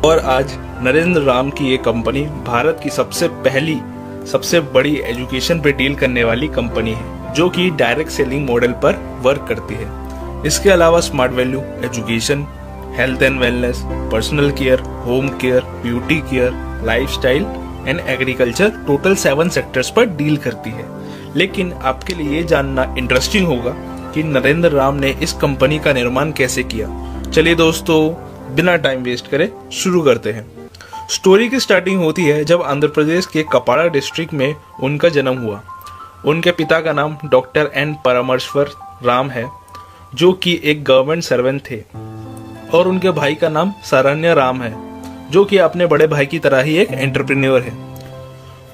और आज नरेंद्र राम की ये कंपनी भारत की सबसे बड़ी एजुकेशन पे डील करने वाली कंपनी है, जो कि डायरेक्ट सेलिंग मॉडल पर वर्क करती है। इसके अलावा smart value education, health and wellness, personal care, home care, beauty care, lifestyle and agriculture, total 7 sectors पर डील करती है। लेकिन आपके लिए ये जानना इंटरेस्टिंग होगा कि नरेंद्र राम ने इस कंपनी का निर्माण कैसे किया। चलिए दोस्तों, बिना टाइम वेस्ट करे शुरू करते हैं। स्टोरी की स्टार्टिंग होती है जब आंध्र प्रदेश के कपाड़ा डिस्ट्रिक्ट में उनका जन्म हुआ। उनके पिता का नाम डॉक्टर एन परमेश्वर राम है, जो कि एक गवर्नमेंट सर्वेंट थे, और उनके भाई का नाम सरण्य राम है, जो कि अपने बड़े भाई की तरह ही एक एंटरप्रेन्योर है।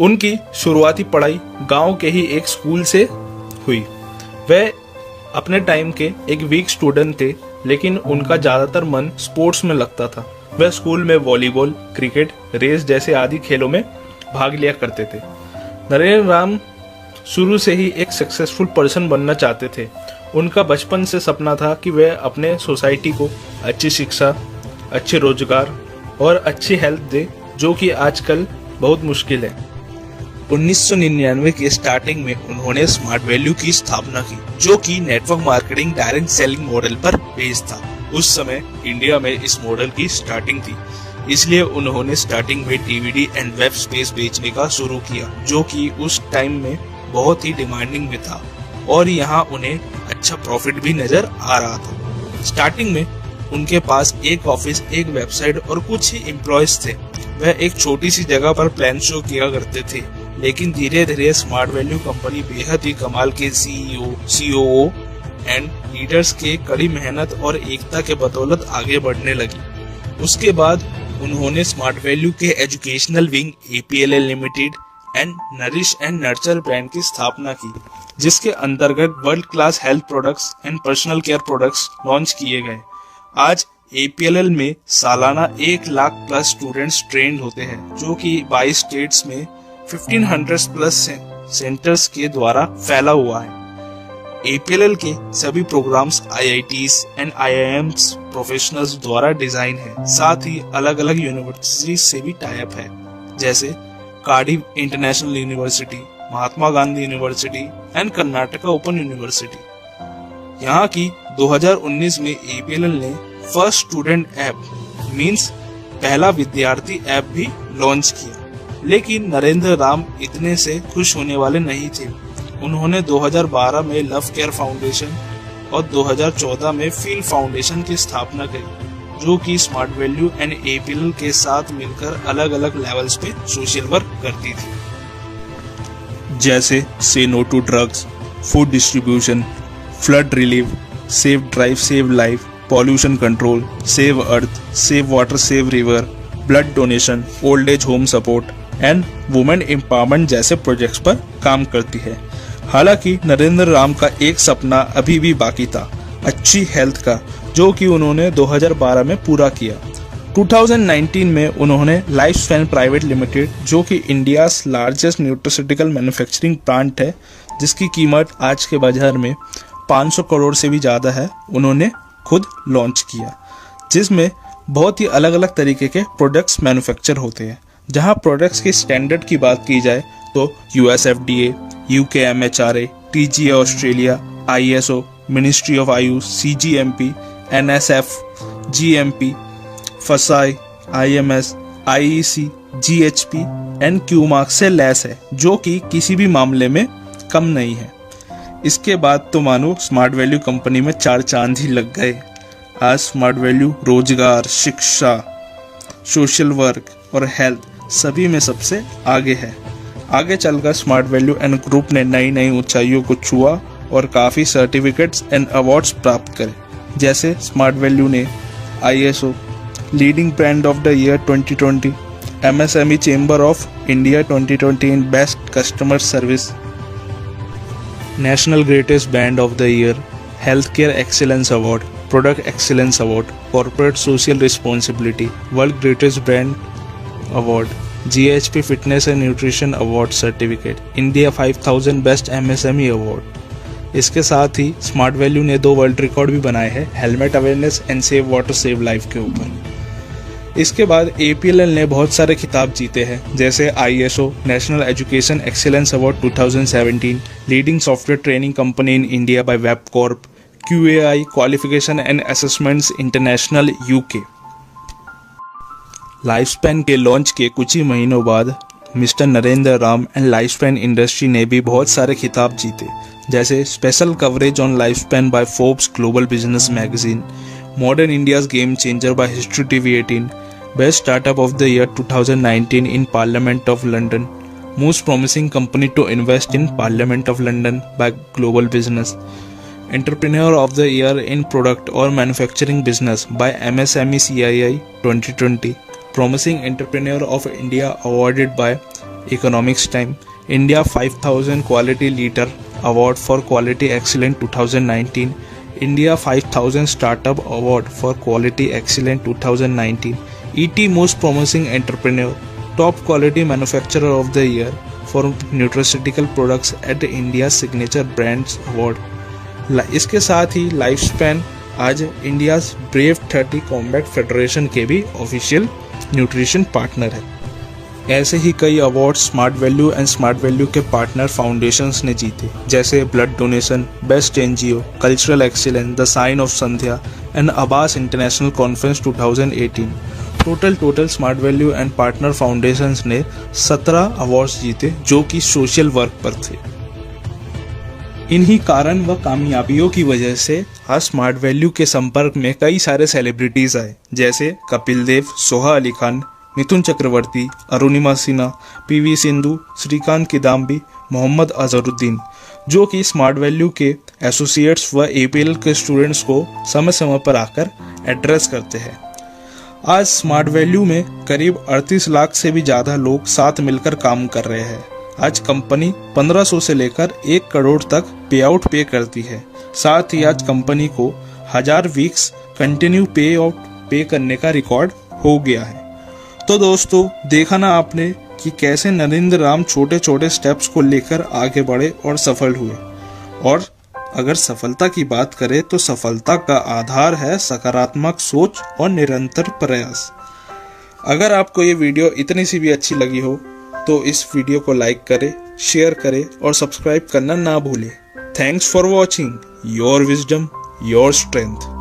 उनकी शुरुआती पढ़ाई गांव के ही एक स्कूल से हुई। वह अपने टाइम के एक वीक स्टूडेंट थे, लेकिन उनका ज्यादातर मन स्पोर्ट्स में लगता था। वह स्कूल में वॉलीबॉल, क्रिकेट, रेस जैसे आदि खेलों में भाग लिया करते थे। नरेंद्र राम शुरू से ही एक सक्सेसफुल पर्सन बनना चाहते थे। उनका बचपन से सपना था कि वह अपने सोसाइटी को अच्छी शिक्षा, अच्छे रोजगार और अच्छी हेल्थ दे, जो कि आजकल बहुत मुश्किल है। 1999 के स्टार्टिंग में उन्होंने स्मार्ट वैल्यू की स्थापना की, जो कि network marketing direct selling model पर बेस्ड था। उस समय इंडिया में इस मॉडल की स्टार्टिंग थी, इसलिए उन्होंने स्टार्टिंग में डीवीडी एंड वेब स्पेस बेचने का शुरू किया, जो कि उस टाइम में बहुत ही डिमांडिंग में था और यहाँ उन्हें अच्छा प्रॉफिट भी नजर आ रहा था। स्टार्टिंग में उनके पास एक ऑफिस, एक वेबसाइट और कुछ ही एम्प्लॉयज थे। वह एक छोटी सी जगह पर प्लान शो किया करते थे, लेकिन धीरे धीरे स्मार्ट वैल्यू कंपनी बेहद ही कमाल के सीईओ, सीओओ एंड लीडर्स के कड़ी मेहनत और एकता के बदौलत आगे बढ़ने लगी। उसके बाद उन्होंने स्मार्ट वैल्यू के educational wing APLL limited and nourish and nurture brand की स्थापना की, जिसके अंतर्गत world class health products and personal care products launch किए गए। आज APLL में सालाना 1 लाख प्लस स्टूडेंट्स ट्रेंड होते हैं, जो कि 22 स्टेट्स में 1500 प्लस सेंटर्स के द्वारा फैला हुआ है। APLL के सभी programmes IITs and IIMs professionals द्वारा डिजाइन है। साथ ही अलग अलग यूनिवर्सिटी से भी टाई अप है, जैसे Cardiff international university, Mahatma Gandhi university and Karnataka open university. यहाँ की 2019 में APLL ने फर्स्ट स्टूडेंट ऐप मींस पहला विद्यार्थी ऐप भी लॉन्च किया। लेकिन नरेंद्र राम इतने से खुश होने वाले नहीं थे। उन्होंने 2012 में लव केयर फाउंडेशन और 2014 में फील फाउंडेशन की स्थापना की, जो कि स्मार्ट वैल्यू एंड APLL के साथ मिलकर अलग अलग लेवल्स पे सोशल वर्क करती थी, जैसे से no to drugs, food distribution, flood relief, save drive save life, pollution control, save earth, save water save river, blood donation, old age home support and women empowerment जैसे projects पर काम करती है। हालांकि नरेंद्र राम का एक सपना अभी भी बाकी था, अच्छी हेल्थ का, जो कि उन्होंने 2012 में पूरा किया। 2019 में उन्होंने लाइफ स्पैन प्राइवेट लिमिटेड, जो कि India largest nutraceutical manufacturing plant है, जिसकी कीमत आज के बाजार में 500 करोड़ से भी ज़्यादा है, उन्होंने खुद लॉन्च किया, जिसमें बहुत ही अलग अलग तरीके के प्रोडक्ट्स मैन्युफैक्चर होते हैं। जहां प्रोडक्ट्स के स्टैंडर्ड की बात की जाए तो US FDA, UK MHRA, TGA Australia, ISO, ministry of Ayush, CGMP, NSF, GMP, FSSAI, IMS, IEC, GHP and QMark से लैस है, जो कि किसी भी मामले में कम नहीं है। इसके बाद तो मानो स्मार्ट वैल्यू कंपनी में 4 चांद ही लग गए। आज स्मार्ट वैल्यू रोजगार, शिक्षा, सोशल वर्क और हेल्थ सभी में सबसे आगे है। आगे चलकर स्मार्ट वैल्यू एंड ग्रुप ने नई नई ऊंचाइयों को छुआ और काफ़ी सर्टिफिकेट्स एंड अवार्ड्स प्राप्त करे, जैसे स्मार्ट वैल्यू ने ISO leading brand of the year 2020, MSME chamber of India 2020 in best customer service, national greatest brand of the year, health care excellence award, product excellence award, corporate social responsibility, world greatest brand award, GHP fitness and nutrition award certificate, India 5000 best MSME award. इसके साथ ही smart value ने 2 world record भी बनाए हैं helmet awareness and save water save life के ऊपर। इसके बाद APLL ने बहुत सारे खिताब जीते हैं, जैसे ISO national education excellence award 2017, leading software training company in India by Web Corp, QAI qualification and assessments international UK। Lifespan के लॉन्च के कुछ ही महीनों बाद mister Narendra Ram and Lifespan industry ने भी बहुत सारे खिताब जीते, जैसे special coverage on Lifespan by Forbes global business magazine, modern India's game changer by History TV 18, best startup of the year 2019 in Parliament of London, most promising company to invest in Parliament of London by global business, entrepreneur of the year in product और manufacturing business by MSME CII 2020, Promising Entrepreneur of India awarded by Economics Time, India 5000 Quality Leader Award for Quality Excellence 2019, India 5000 Startup Award for Quality Excellence 2019, ET Most Promising Entrepreneur, Top Quality Manufacturer of the Year for Nutraceutical Products at India Signature Brands Award। इसके साथ ही Lifespan आज India Brave 30 Combat Federation के भी official nutrition partner है। ऐसे ही कई award Smart Value and Smart Value के पार्टनर फाउंडेशंस ने जीते, जैसे blood donation, best NGO, cultural excellence, the sign of Sandhya and Abbas international conference 2018। Total Smart Value and partner foundations ने 17 अवार्ड्स जीते जो कि सोशल वर्क पर थे। इन्हीं कारण व कामयाबियों की वजह से आज स्मार्ट वैल्यू के संपर्क में कई सारे सेलिब्रिटीज आए, जैसे कपिल देव, सोहा अली खान, मिथुन चक्रवर्ती, अरुणिमा सिन्हा, PV सिंधु, श्रीकांत किदाम्बी, मोहम्मद अजहरुद्दीन, जो कि स्मार्ट वैल्यू के एसोसिएट्स व APLL के स्टूडेंट्स को समय समय पर आकर एड्रेस करते हैं। आज स्मार्ट वैल्यू में करीब 38 लाख से भी ज़्यादा लोग साथ मिलकर काम कर रहे हैं। आज कंपनी 1500 से लेकर 1 करोड़ तक पे आउट पे करती है। साथ ही आज कंपनी को 1000 वीक्स कंटिन्यू पे आउट पे करने का रिकॉर्ड हो गया है। तो दोस्तों, देखा ना आपने कि कैसे नरेंद्र राम छोटे छोटे स्टेप्स को लेकर आगे बढ़े और सफल हुए। और अगर सफलता की बात करें तो सफलता का आधार है सकारात्मक सोच और निरंतर प्रयास। अगर आपको ये वीडियो इतनी सी भी अच्छी लगी हो तो इस वीडियो को लाइक करें, शेयर करें और सब्सक्राइब करना ना भूलें। Thanks for watching. Your wisdom, your strength.